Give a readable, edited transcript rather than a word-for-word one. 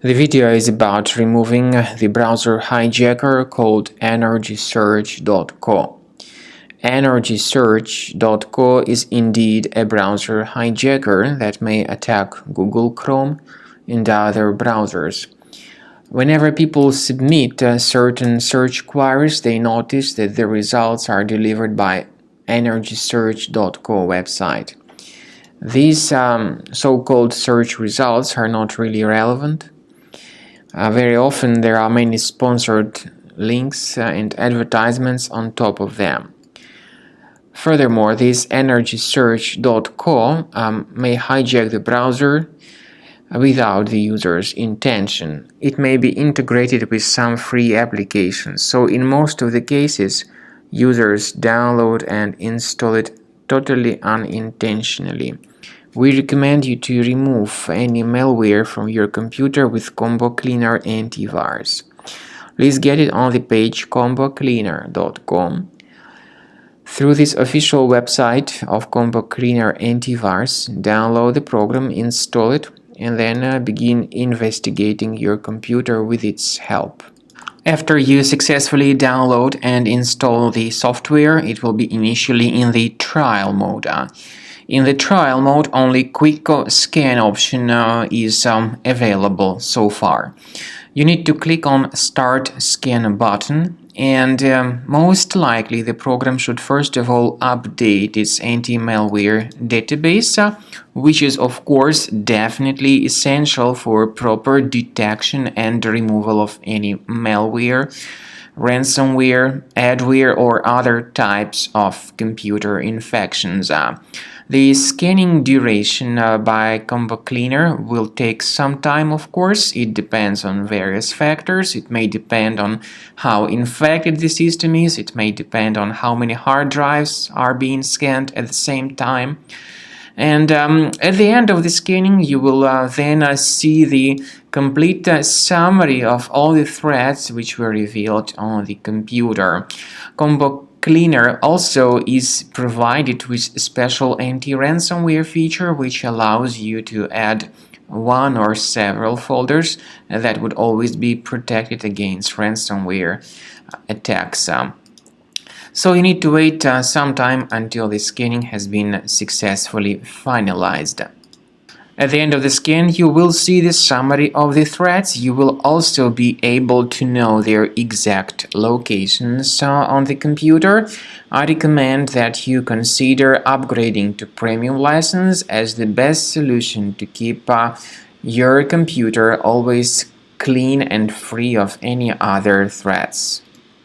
The video is about removing the browser hijacker called energysearch.co. Energysearch.co is indeed a browser hijacker that may attack Google Chrome and other browsers. Whenever people submit certain search queries, they notice that the results are delivered by energysearch.co website. These so-called search results are not really relevant. Very often there are many sponsored links and advertisements on top of them. Furthermore, this energysearch.co may hijack the browser without the user's intention. It may be integrated with some free applications, so in most of the cases, users download and install it totally unintentionally. We recommend you to remove any malware from your computer with Combo Cleaner antivirus. Please get it on the page combocleaner.com. Through this official website of Combo Cleaner antivirus, download the program, install it, and then begin investigating your computer with its help. After you successfully download and install the software, it will be initially in the trial mode. In the trial mode, only quick scan option is available so far. You need to click on Start Scan button, and most likely the program should first of all update its anti-malware database, which is of course definitely essential for proper detection and removal of any malware, ransomware, adware, or other types of computer infections. The scanning duration by Combo Cleaner will take some time, of course. It depends on various factors. It may depend on how infected the system is. It may depend on how many hard drives are being scanned at the same time. And at the end of the scanning, you will then see the complete summary of all the threats which were revealed on the computer. Combo Cleaner also is provided with a special anti-ransomware feature which allows you to add one or several folders that would always be protected against ransomware attacks. So you need to wait some time until the scanning has been successfully finalized. At the end of the scan, you will see the summary of the threats. You will also be able to know their exact locations on the computer. I recommend that you consider upgrading to premium license as the best solution to keep your computer always clean and free of any other threats.